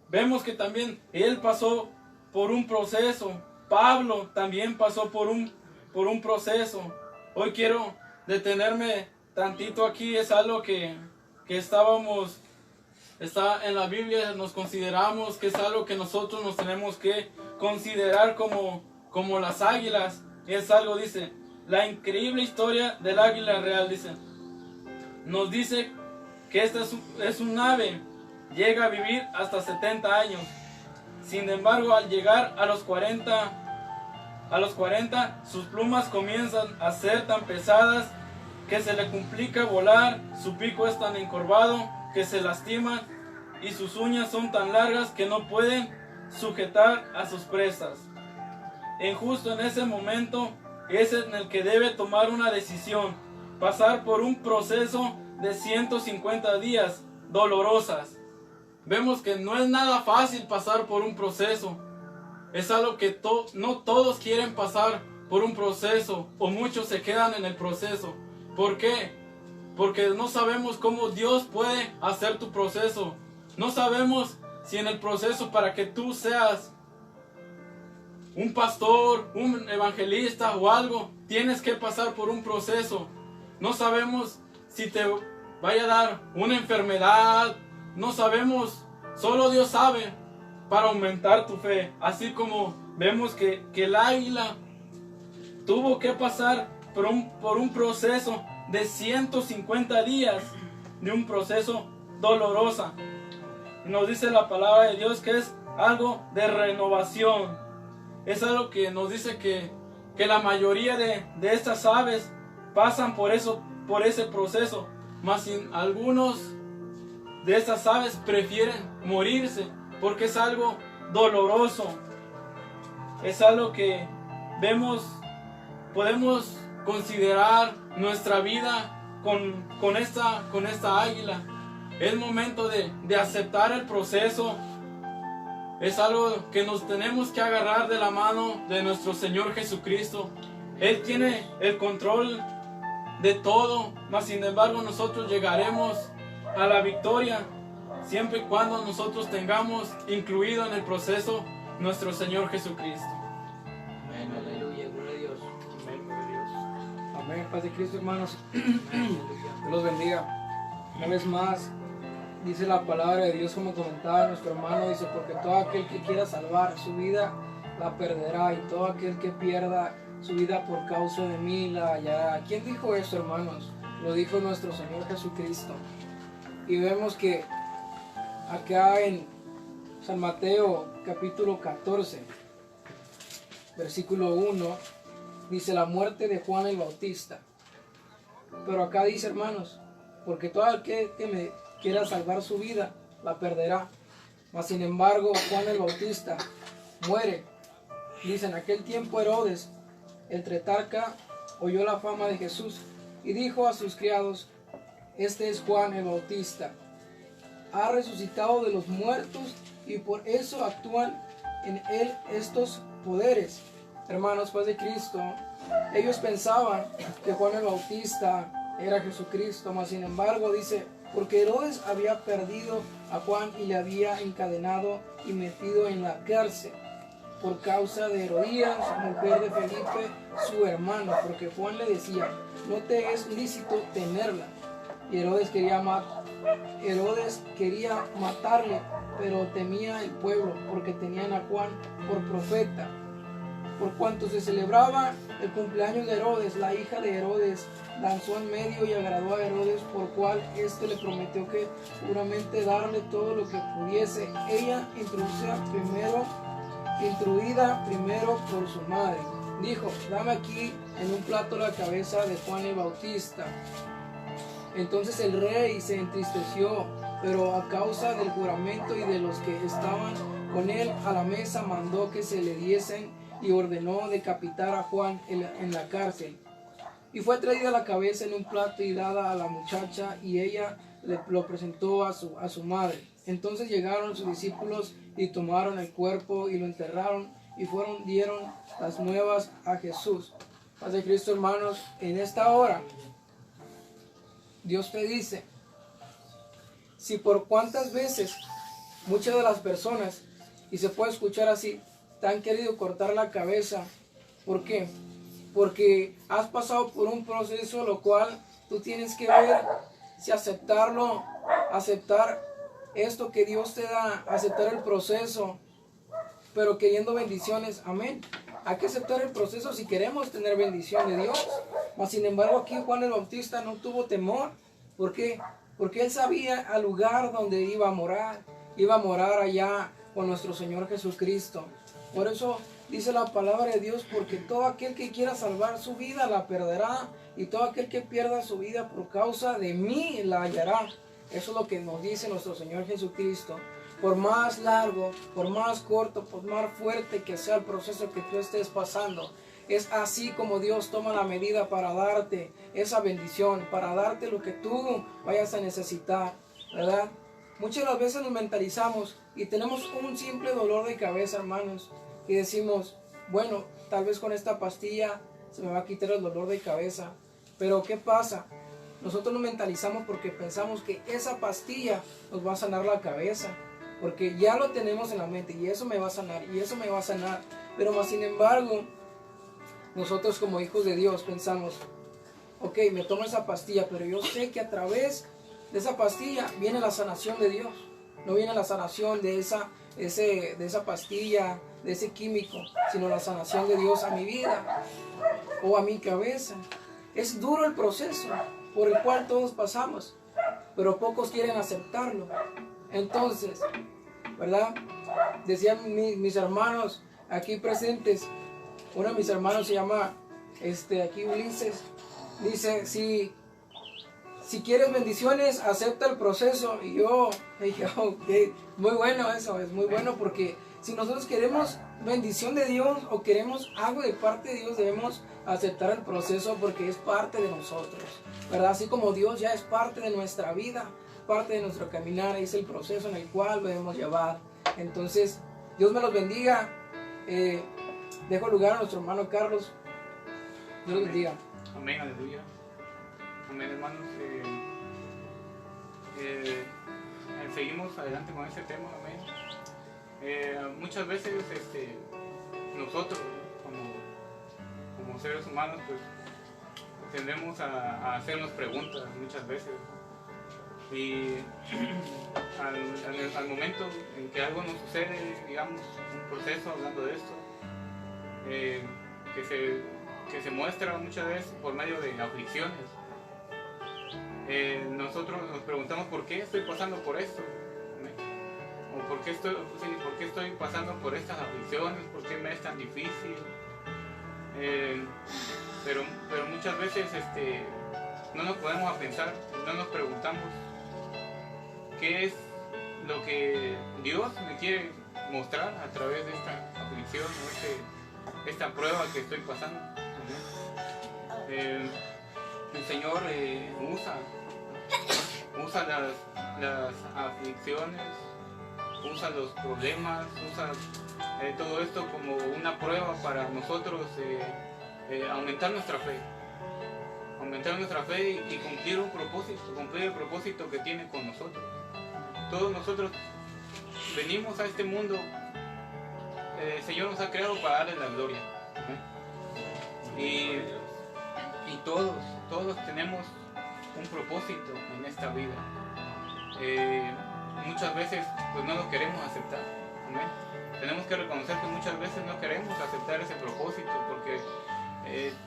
S4: Vemos que también él pasó por un proceso. Pablo también pasó por un proceso. Hoy quiero detenerme tantito aquí. Es algo que está en la Biblia. Nos consideramos que es algo que nosotros nos tenemos que considerar como las águilas. Es algo, dice, la increíble historia del águila real, dice. Nos dice que esta es un ave. Llega a vivir hasta 70 años. Sin embargo, al llegar a los 40, sus plumas comienzan a ser tan pesadas que se le complica volar. Su pico es tan encorvado que se lastima y sus uñas son tan largas que no pueden sujetar a sus presas. Justo en ese momento es en el que debe tomar una decisión, pasar por un proceso de 150 días dolorosas. Vemos que no es nada fácil pasar por un proceso. Es algo que no todos quieren pasar por un proceso, o muchos se quedan en el proceso. ¿Por qué? Porque no sabemos cómo Dios puede hacer tu proceso. No sabemos si en el proceso para que tú seas un pastor, un evangelista o algo, tienes que pasar por un proceso. No sabemos si te vaya a dar una enfermedad. No sabemos, solo Dios sabe, para aumentar tu fe. Así como vemos que el águila tuvo que pasar por un proceso de 150 días, de un proceso doloroso. Nos dice la palabra de Dios que es algo de renovación. Es algo que nos dice que la mayoría de estas aves pasan por ese proceso, mas algunos de estas aves prefieren morirse porque es algo doloroso. Es algo que podemos considerar nuestra vida con esta águila. Es momento de aceptar el proceso. Es algo que nos tenemos que agarrar de la mano de nuestro Señor Jesucristo. Él tiene el control de todo, mas sin embargo nosotros llegaremos a la victoria siempre y cuando nosotros tengamos incluido en el proceso nuestro Señor Jesucristo.
S7: Amén, aleluya, gloria a Dios.
S6: Amén, gloria a Dios.
S3: Amén, paz de Cristo, hermanos. Dios los bendiga. Una vez más, dice la palabra de Dios, como comentaba nuestro hermano, dice, porque todo aquel que quiera salvar su vida, la perderá, y todo aquel que pierda su vida por causa de mí, la hallará. ¿Quién dijo eso, hermanos? Lo dijo nuestro Señor Jesucristo. Y vemos que acá en San Mateo, capítulo 14, versículo 1, dice la muerte de Juan el Bautista. Pero acá dice, hermanos, porque todo aquel que me quiera salvar su vida, la perderá. Mas sin embargo, Juan el Bautista muere. Dice, en aquel tiempo Herodes, el tetrarca, oyó la fama de Jesús y dijo a sus criados, este es Juan el Bautista. Ha resucitado de los muertos y por eso actúan en él estos poderes. Hermanos, paz de Cristo, ellos pensaban que Juan el Bautista era Jesucristo, mas sin embargo dice, porque Herodes había perdido a Juan y le había encadenado y metido en la cárcel por causa de Herodías, mujer de Felipe, su hermano, porque Juan le decía, no te es lícito tenerla. Y Herodes quería matarle, pero temía el pueblo, porque tenían a Juan por profeta. Por cuanto se celebraba el cumpleaños de Herodes, la hija de Herodes lanzó en medio y agradó a Herodes, por cual éste le prometió que seguramente darle todo lo que pudiese. Ella, instruida primero por su madre, dijo, dame aquí en un plato la cabeza de Juan el Bautista. Entonces el rey se entristeció, pero a causa del juramento y de los que estaban con él a la mesa, mandó que se le diesen y ordenó decapitar a Juan en la cárcel. Y fue traída la cabeza en un plato y dada a la muchacha, y ella lo presentó a su madre. Entonces llegaron sus discípulos y tomaron el cuerpo y lo enterraron y dieron las nuevas a Jesús. Paz de Cristo, hermanos, en esta hora Dios te dice, si por cuántas veces muchas de las personas, y se puede escuchar así, te han querido cortar la cabeza. ¿Por qué? Porque has pasado por un proceso lo cual tú tienes que ver si aceptar esto que Dios te da, aceptar el proceso, pero queriendo bendiciones. Amén. Hay que aceptar el proceso si queremos tener bendición de Dios. Mas sin embargo aquí Juan el Bautista no tuvo temor. ¿Por qué? Porque él sabía al lugar donde iba a morar. Iba a morar allá con nuestro Señor Jesucristo. Por eso dice la palabra de Dios, porque todo aquel que quiera salvar su vida la perderá, y todo aquel que pierda su vida por causa de mí la hallará. Eso es lo que nos dice nuestro Señor Jesucristo. Por más largo, por más corto, por más fuerte que sea el proceso que tú estés pasando, es así como Dios toma la medida para darte esa bendición, para darte lo que tú vayas a necesitar, ¿verdad? Muchas de las veces nos mentalizamos y tenemos un simple dolor de cabeza, hermanos, y decimos, bueno, tal vez con esta pastilla se me va a quitar el dolor de cabeza. Pero ¿qué pasa? nosotros nos mentalizamos porque pensamos que esa pastilla nos va a sanar la cabeza, porque ya lo tenemos en la mente y eso me va a sanar y eso me va a sanar. Pero más sin embargo, nosotros como hijos de Dios pensamos, ok, me tomo esa pastilla, pero yo sé que a través de esa pastilla viene la sanación de Dios. No viene la sanación de esa pastilla, de ese químico, sino la sanación de Dios a mi vida o a mi cabeza. Es duro el proceso por el cual todos pasamos, pero pocos quieren aceptarlo. Entonces, ¿verdad? Decían mis hermanos aquí presentes, uno de mis hermanos se llama aquí Ulises, dice, si quieres bendiciones, acepta el proceso. Y yo dije, ok, muy bueno eso, es muy bueno, porque si nosotros queremos bendición de Dios o queremos algo de parte de Dios, debemos aceptar el proceso porque es parte de nosotros, ¿verdad? Así como Dios ya es parte de nuestra vida, parte de nuestro caminar, es el proceso en el cual debemos llevar. Entonces, Dios me los bendiga. Dejo lugar a nuestro hermano Carlos. Dios los bendiga.
S6: Amén, aleluya. Amén, hermanos. Seguimos adelante con este tema, amén. Muchas veces nosotros como seres humanos pues tendemos a hacernos preguntas muchas veces, y al momento en que algo nos sucede, digamos, un proceso, hablando de esto, que se muestra muchas veces por medio de aflicciones, nosotros nos preguntamos por qué estoy pasando por esto, o por qué estoy pasando por estas aflicciones, por qué me es tan difícil. Pero muchas veces no nos podemos a pensar, no nos preguntamos qué es lo que Dios me quiere mostrar a través de esta aflicción o esta prueba que estoy pasando. El Señor usa las aflicciones, usa los problemas, usa todo esto como una prueba para nosotros aumentar nuestra fe y cumplir el propósito que tiene con nosotros. Todos nosotros venimos a este mundo, el Señor nos ha creado para darle la gloria, y todos tenemos un propósito en esta vida. Muchas veces pues no lo queremos aceptar, amén. Tenemos que reconocer que muchas veces no queremos aceptar ese propósito porque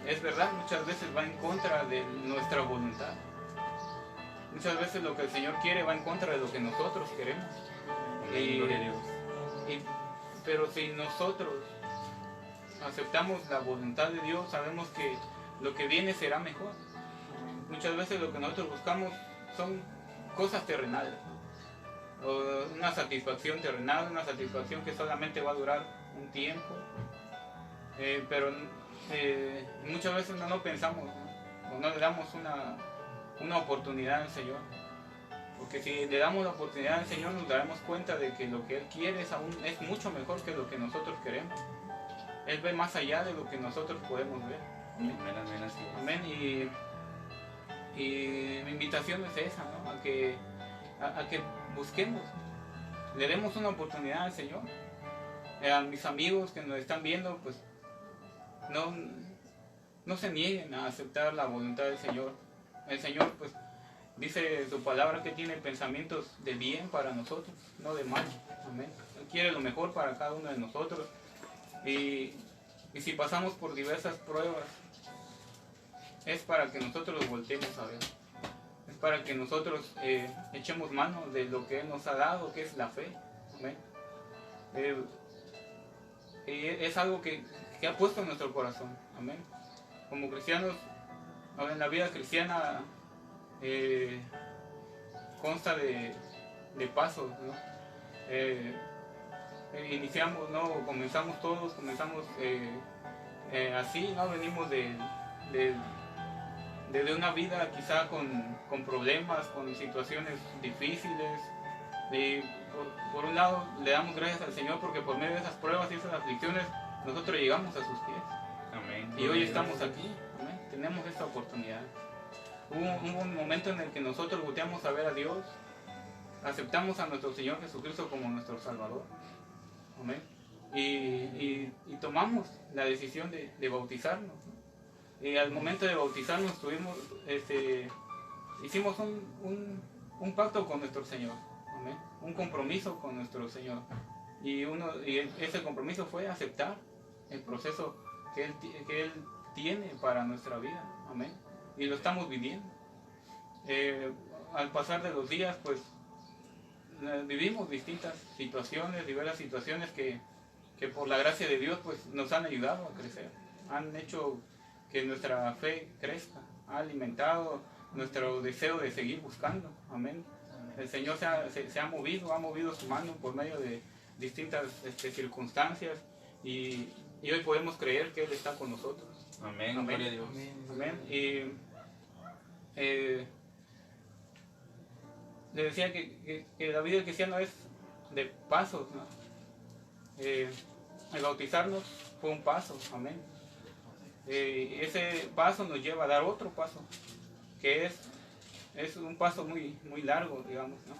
S6: es verdad, muchas veces va en contra de nuestra voluntad. Muchas veces lo que el Señor quiere va en contra de lo que nosotros queremos.
S4: Gloria a Dios.
S6: Pero si nosotros aceptamos la voluntad de Dios, sabemos que lo que viene será mejor. Muchas veces lo que nosotros buscamos son cosas terrenales, o una satisfacción terrenal, una satisfacción que solamente va a durar un tiempo, pero muchas veces no lo pensamos, ¿no? O no le damos una oportunidad al Señor, porque si le damos la oportunidad al Señor nos daremos cuenta de que lo que Él quiere es mucho mejor que lo que nosotros queremos. Él ve más allá de lo que nosotros podemos ver.
S4: Amén, amén, así es.
S6: Amén. Y mi invitación es esa, ¿no? A que busquemos, le demos una oportunidad al Señor. A mis amigos que nos están viendo, pues no se nieguen a aceptar la voluntad del Señor. El Señor pues dice su palabra que tiene pensamientos de bien para nosotros, no de mal. Amén. Él quiere lo mejor para cada uno de nosotros. Y si pasamos por diversas pruebas, es para que nosotros los volteemos a ver. Es para que nosotros echemos mano de lo que Él nos ha dado, que es la fe. Amén. Es algo que ha puesto en nuestro corazón. Amén. Como cristianos, en la vida cristiana consta de pasos, ¿no? Iniciamos, ¿no? Comenzamos así, ¿no? Venimos de una vida quizá con problemas, con situaciones difíciles. Por un lado le damos gracias al Señor porque por medio de esas pruebas y esas aflicciones nosotros llegamos a sus pies.
S4: Amén.
S6: Y hoy estamos aquí, amén. Tenemos esta oportunidad. hubo un momento en el que nosotros volteamos a ver a Dios, aceptamos a nuestro Señor Jesucristo como nuestro Salvador. Amén. Y tomamos la decisión de bautizarnos, ¿no? Y al momento de bautizarnos hicimos un pacto con nuestro Señor. Amén. Un compromiso con nuestro Señor. Y ese compromiso fue aceptar el proceso que Él tiene para nuestra vida. Amén. Y lo estamos viviendo. Al pasar de los días, pues vivimos distintas situaciones, diversas situaciones que por la gracia de Dios pues nos han ayudado a crecer, han hecho que nuestra fe crezca, ha alimentado nuestro deseo de seguir buscando. Amén. El Señor se ha movido su mano por medio de distintas circunstancias y hoy podemos creer que Él está con nosotros.
S4: Amén.
S6: Amén.
S4: Gloria a Dios.
S6: Amén. Y le decía que la vida cristiana es de pasos, ¿no? El bautizarnos fue un paso, amén. Ese paso nos lleva a dar otro paso, que es un paso muy, muy largo, digamos, ¿no?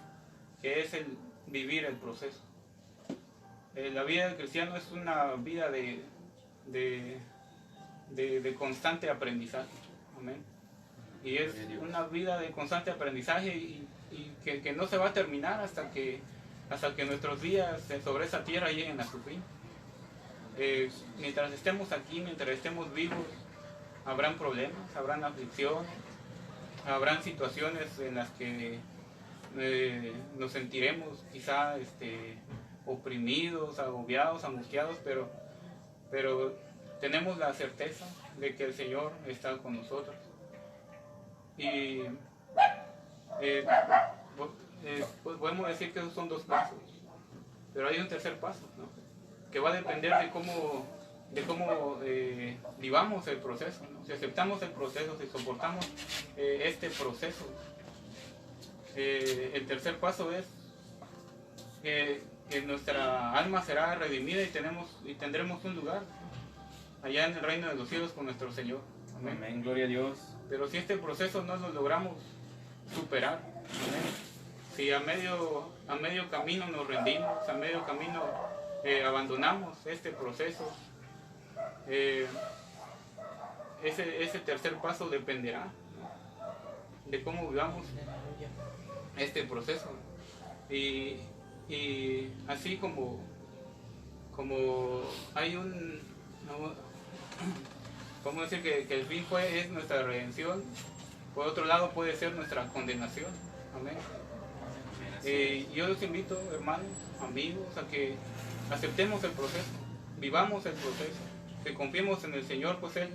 S6: Que es el vivir el proceso. La vida del cristiano es una vida de constante aprendizaje, amén. Y es una vida de constante aprendizaje y que no se va a terminar hasta que nuestros días sobre esa tierra lleguen a su fin. Mientras estemos aquí, mientras estemos vivos, habrán problemas, habrán aflicciones, habrán situaciones en las que nos sentiremos quizá oprimidos, agobiados, angustiados, pero tenemos la certeza de que el Señor está con nosotros. Y pues podemos decir que esos son dos pasos, pero hay un tercer paso, ¿no? Que va a depender de cómo vivamos el proceso, ¿no? Si aceptamos el proceso, si soportamos este proceso. El tercer paso es que nuestra alma será redimida y tendremos un lugar allá en el reino de los cielos con nuestro Señor. Amén.
S4: Amén. Gloria a Dios.
S6: Pero si este proceso no lo logramos superar, amén, si a medio camino nos rendimos, a medio camino abandonamos este proceso, ese tercer paso dependerá, ¿no?, de cómo vivamos este proceso. Y así como hay vamos a decir que el fin es nuestra redención, por otro lado puede ser nuestra condenación. Amén. Yo los invito, hermanos, amigos, a que aceptemos el proceso, vivamos el proceso, que confiemos en el Señor, pues Él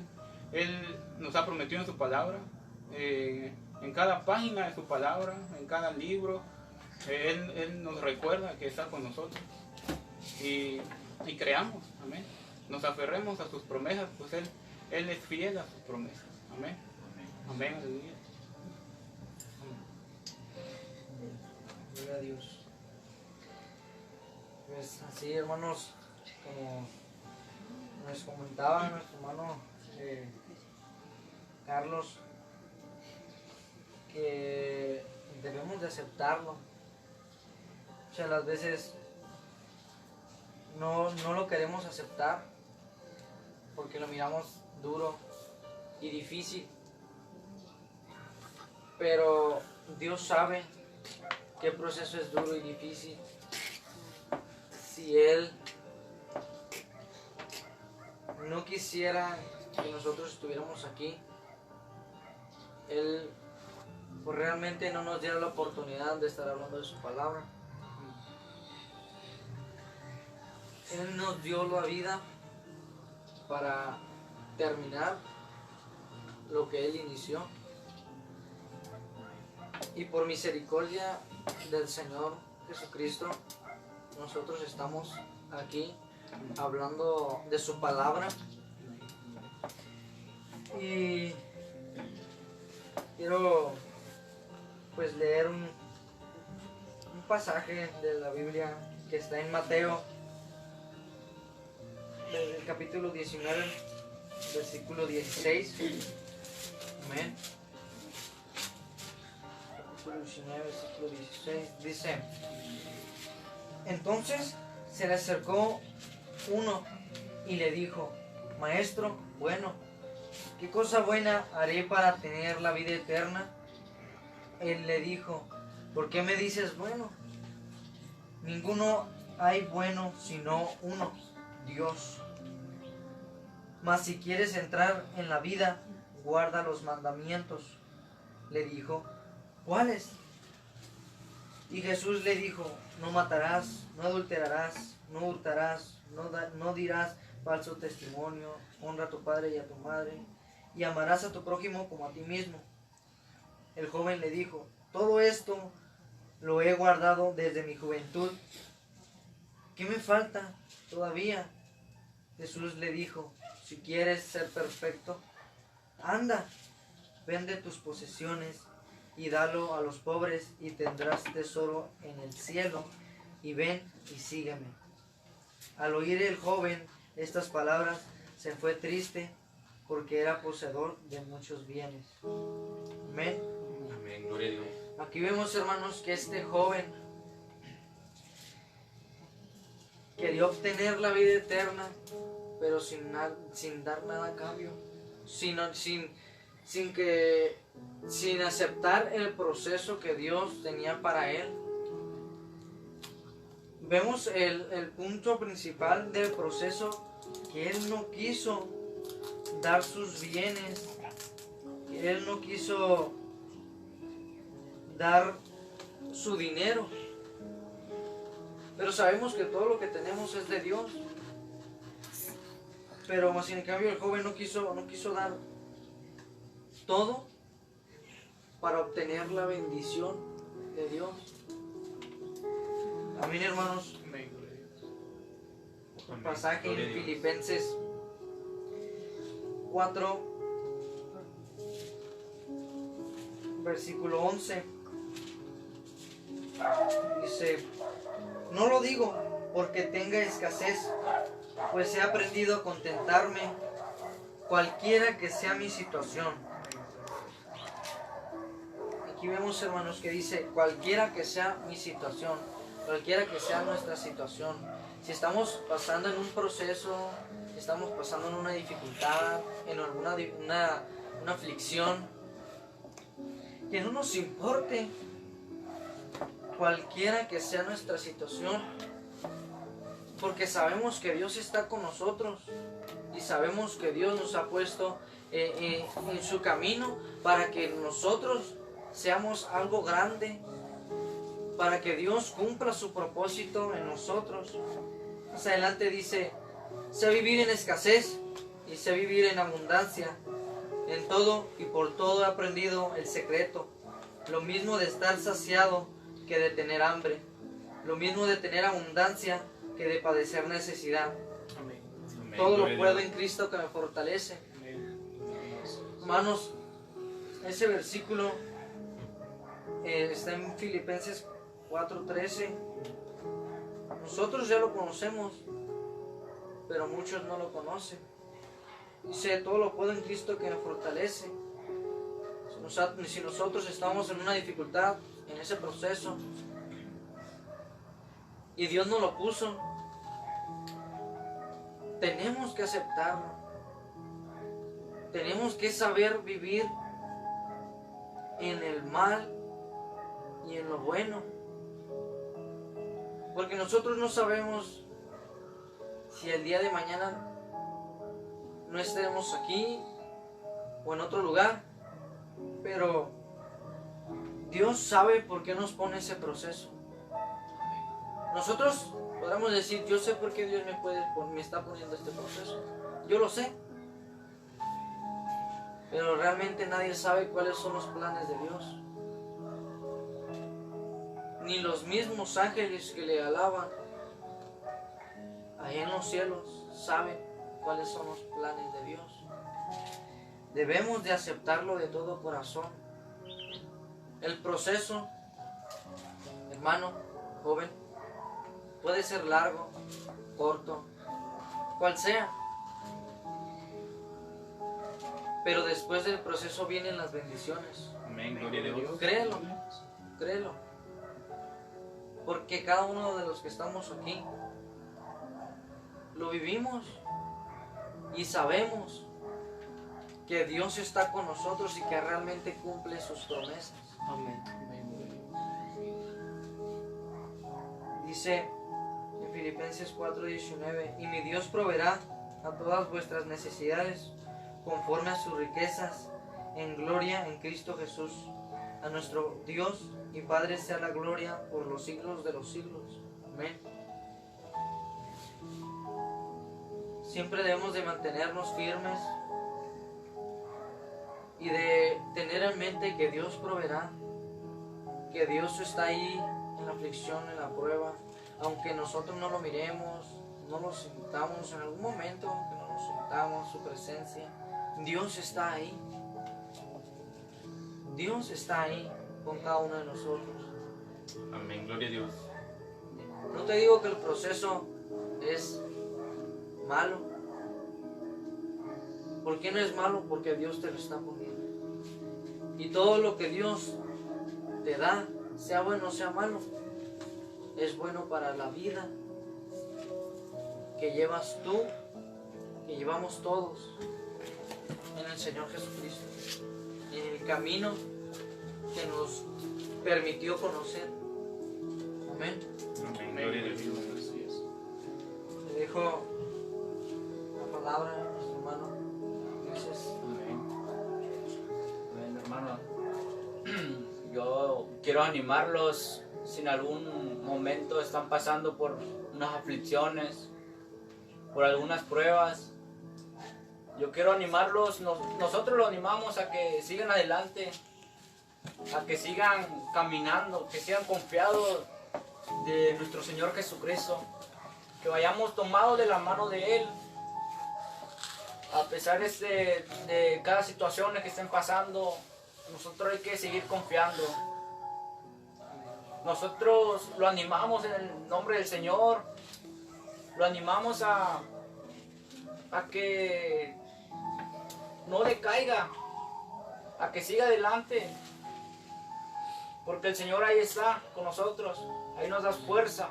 S6: nos ha prometido en su palabra, en cada página de su palabra, en cada libro, Él nos recuerda que está con nosotros. Y creamos, amén. Nos aferremos a sus promesas, pues Él es fiel a sus promesas. Amén. Amén. Aleluya.
S3: Gloria a Dios. Pues así, hermanos, como nos comentaba nuestro hermano Carlos, que debemos de aceptarlo. Muchas las veces no lo queremos aceptar porque lo miramos duro y difícil, pero Dios sabe qué proceso es duro y difícil. Si Él no quisiera que nosotros estuviéramos aquí, Él pues realmente no nos diera la oportunidad de estar hablando de su palabra. Él nos dio la vida para terminar lo que Él inició. Y por misericordia del Señor Jesucristo, nosotros estamos aquí hablando de su palabra. Y quiero pues leer un pasaje de la Biblia que está en Mateo, desde el capítulo 19, versículo 16. Amén.
S5: capítulo 19, versículo 16, dice: Entonces se le acercó uno y le dijo: Maestro, bueno, ¿qué cosa buena haré para tener la vida eterna? Él le dijo: ¿Por qué me dices bueno? Ninguno hay bueno sino uno, Dios. Mas si quieres entrar en la vida, guarda los mandamientos. Le dijo: ¿Cuáles? Y Jesús le dijo: No matarás, no adulterarás, no hurtarás, no dirás falso testimonio, honra a tu padre y a tu madre, y amarás a tu prójimo como a ti mismo. El joven le dijo: Todo esto lo he guardado desde mi juventud. ¿Qué me falta todavía? Jesús le dijo: Si quieres ser perfecto, anda, vende tus posesiones y dalo a los pobres y tendrás tesoro en el cielo, y ven y sígueme. Al oír el joven estas palabras, se fue triste porque era poseedor de muchos bienes. Amén.
S4: Amén, gloria a Dios.
S5: Aquí vemos, hermanos, que este joven quería obtener la vida eterna, pero sin dar nada a cambio, sin aceptar el proceso que Dios tenía para él. Vemos el punto principal del proceso, que él no quiso dar sus bienes, que él no quiso dar su dinero. Pero sabemos que todo lo que tenemos es de Dios. Pero más en cambio el joven no quiso dar todo para obtener la bendición de Dios. Amén, hermanos.
S6: Amén.
S5: Un pasaje
S4: Gloria a
S5: en
S4: Dios.
S5: Filipenses 4, versículo 11. Dice: No lo digo porque tenga escasez, pues he aprendido a contentarme cualquiera que sea mi situación. Aquí vemos, hermanos, que dice cualquiera que sea mi situación, cualquiera que sea nuestra situación. Si estamos pasando en un proceso, si estamos pasando en una dificultad, en alguna una aflicción, que no nos importe cualquiera que sea nuestra situación, porque sabemos que Dios está con nosotros y sabemos que Dios nos ha puesto en su camino para que nosotros seamos algo grande, para que Dios cumpla su propósito en nosotros. Más adelante dice: sé vivir en escasez y sé vivir en abundancia. En todo y por todo he aprendido el secreto, lo mismo de estar saciado que de tener hambre, lo mismo de tener abundancia que de padecer necesidad.
S6: Amén.
S4: Amén,
S5: Todo lo
S4: gloria a
S5: puedo
S4: Dios.
S5: en Cristo que me fortalece.
S6: Amén.
S5: Hermanos, ese versículo está en Filipenses 4:13. Nosotros ya lo conocemos, pero muchos no lo conocen. Dice: todo lo puedo en Cristo que me fortalece. Si nosotros estamos en una dificultad, en ese proceso, y Dios nos lo puso, tenemos que aceptarlo. Tenemos que saber vivir en el mal y en lo bueno, porque nosotros no sabemos si el día de mañana no estaremos aquí o en otro lugar, pero Dios sabe por qué nos pone ese proceso. Nosotros podremos decir: yo sé por qué Dios me está poniendo este proceso, yo lo sé, pero realmente nadie sabe cuáles son los planes de Dios. Ni los mismos ángeles que le alaban allá en los cielos saben cuáles son los planes de Dios. Debemos de aceptarlo de todo corazón. El proceso, hermano, joven, puede ser largo, corto, cual sea. Pero después del proceso vienen las bendiciones.
S4: Amén, gloria a Dios.
S5: Créelo. créelo. Porque cada uno de los que estamos aquí lo vivimos y sabemos que Dios está con nosotros y que realmente cumple sus promesas.
S3: Amén.
S5: Dice en Filipenses 4:19, y mi Dios proveerá a todas vuestras necesidades conforme a sus riquezas en gloria en Cristo Jesús. A nuestro Dios y Padre sea la gloria por los siglos de los siglos. Amén. Siempre debemos de mantenernos firmes y de tener en mente que Dios proveerá, que Dios está ahí en la aflicción, en la prueba, aunque nosotros no lo miremos, no lo sintamos en algún momento, que no nos sintamos su presencia, Dios está ahí. Dios está ahí con cada uno de nosotros.
S4: Amén, gloria a Dios.
S5: No te digo que el proceso es malo. ¿Por qué no es malo? Porque Dios te lo está poniendo. Y todo lo que Dios te da, sea bueno o sea malo, es bueno para la vida que llevas tú, que llevamos todos en el Señor Jesucristo, en el camino que nos permitió conocer. Amén.
S4: Amén, gloria a Dios.
S5: Le dejo la palabra a nuestro hermano. Gracias.
S7: Amén, hermano. Yo quiero animarlos si en algún momento están pasando por unas aflicciones, por algunas pruebas. Yo quiero animarlos, nosotros los animamos a que sigan adelante, a que sigan caminando, que sigan confiados de nuestro Señor Jesucristo, que vayamos tomados de la mano de Él, a pesar de cada situación que estén pasando. Nosotros hay que seguir confiando. Nosotros lo animamos en el nombre del Señor, lo animamos a que no decaiga, a que siga adelante, porque el Señor ahí está con nosotros, ahí nos da fuerza.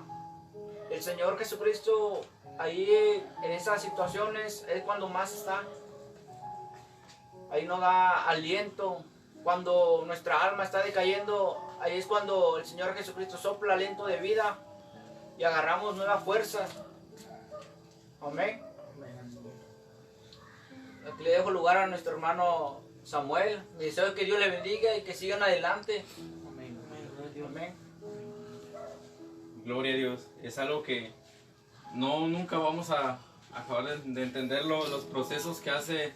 S7: El Señor Jesucristo ahí en esas situaciones es cuando más está, ahí nos da aliento. Cuando nuestra alma está decayendo, ahí es cuando el Señor Jesucristo sopla aliento de vida y agarramos nuevas fuerzas. Amén. Aquí le dejo lugar a nuestro hermano Samuel. Mi deseo es que Dios le bendiga y que sigan adelante.
S5: Amén.
S7: Amén.
S4: Gloria a Dios. Es algo que nunca vamos a acabar de entender los procesos que hace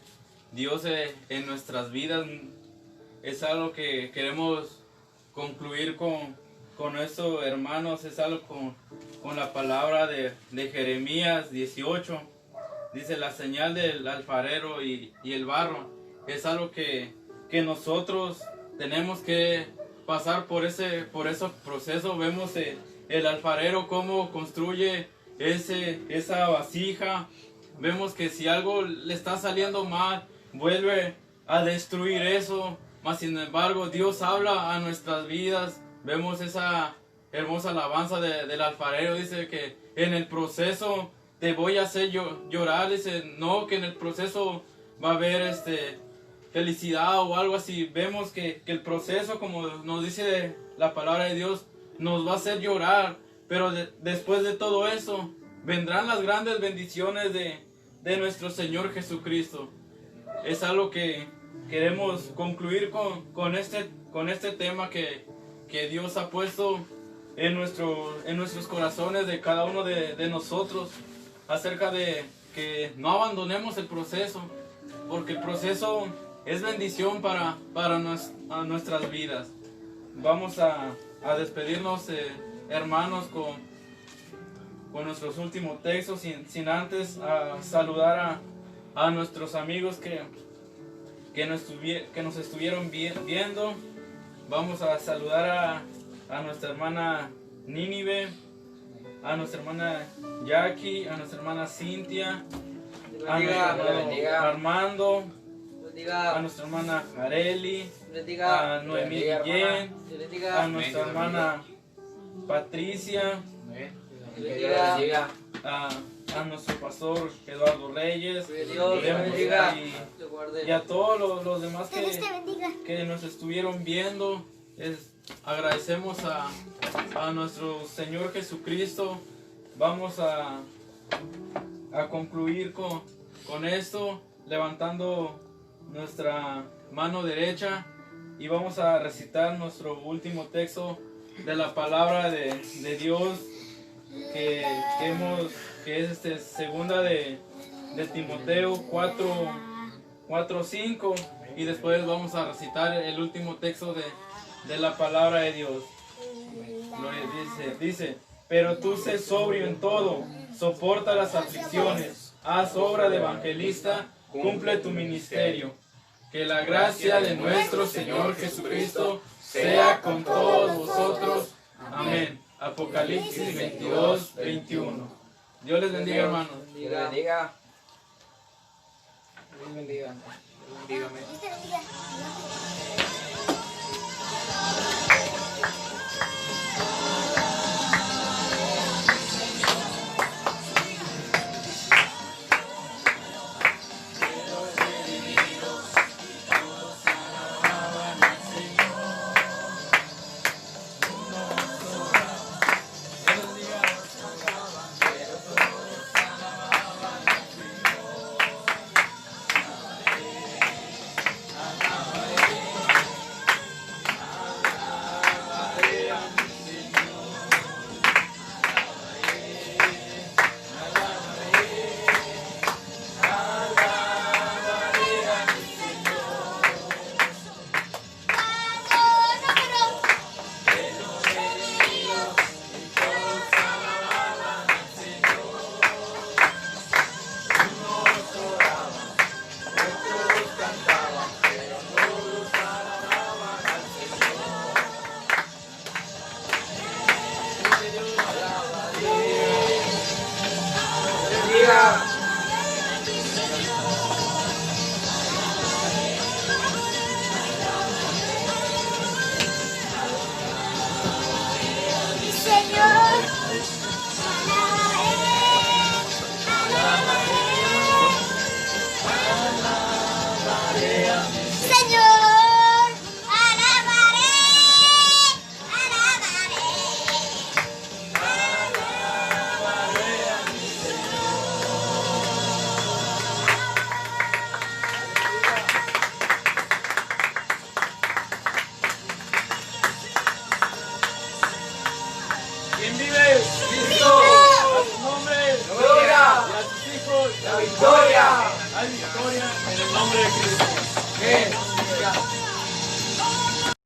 S4: Dios en nuestras vidas. Es algo que queremos concluir con esto, hermanos. Es algo con la palabra de Jeremías 18. Dice la señal del alfarero y el barro. Es algo que nosotros tenemos que pasar por ese proceso. Vemos el alfarero cómo construye esa vasija. Vemos que si algo le está saliendo mal, vuelve a destruir eso. Mas sin embargo, Dios habla a nuestras vidas. Vemos esa hermosa alabanza del alfarero. Dice que en el proceso te voy a hacer llorar. Dice, no, que en el proceso va a haber felicidad o algo así. Vemos que el proceso, como nos dice la palabra de Dios, nos va a hacer llorar. Pero después de todo eso, vendrán las grandes bendiciones de nuestro Señor Jesucristo. Es algo que queremos concluir con este tema que Dios ha puesto en nuestros corazones de cada uno de nosotros, acerca de que no abandonemos el proceso, porque el proceso es bendición para nuestras vidas. Vamos a despedirnos, hermanos, con nuestros últimos textos, sin antes saludar a nuestros amigos que nos estuvieron viendo. Vamos a saludar a nuestra hermana Nínive, a nuestra hermana Jackie, a nuestra hermana Cintia, a nuestro hermano Armando,
S5: bendiga.
S4: a nuestra hermana Areli,
S5: Dios bendiga.
S4: a Noemí
S7: bendiga,
S4: Guillén,
S5: Dios bendiga.
S4: a nuestra hermana Patricia,
S6: Amén.
S5: Dios
S7: Que Dios la
S5: bendiga.
S7: bendiga.
S4: a nuestro pastor Eduardo Reyes,
S5: Dios
S4: y-
S5: bendiga.
S4: y,
S5: Te guarde.
S4: y a todos los demás
S8: Que Dios te bendiga.
S4: que nos estuvieron viendo. Agradecemos a nuestro Señor Jesucristo. Vamos a concluir con esto, levantando nuestra mano derecha, y vamos a recitar nuestro último texto de la palabra de Dios que es segunda de Timoteo 4:5, y después vamos a recitar el último texto de la palabra de Dios. Dice, pero tú sé sobrio en todo, soporta las aflicciones, haz obra de evangelista, cumple tu ministerio. Que la gracia de nuestro Señor Jesucristo sea con todos vosotros. Amén. Apocalipsis 22:21. Dios les bendiga, hermanos.
S7: Que Dios bendiga.
S3: Dios bendiga.
S6: Dígame.
S8: Dios te bendiga. Señor, Señor, alabaré, alabaré.
S2: ¿Quién vive? Cristo. A su nombre.
S5: Gloria.
S2: Y a sus hijos.
S5: La victoria.
S2: Hay victoria en el nombre de Cristo.
S5: Amén.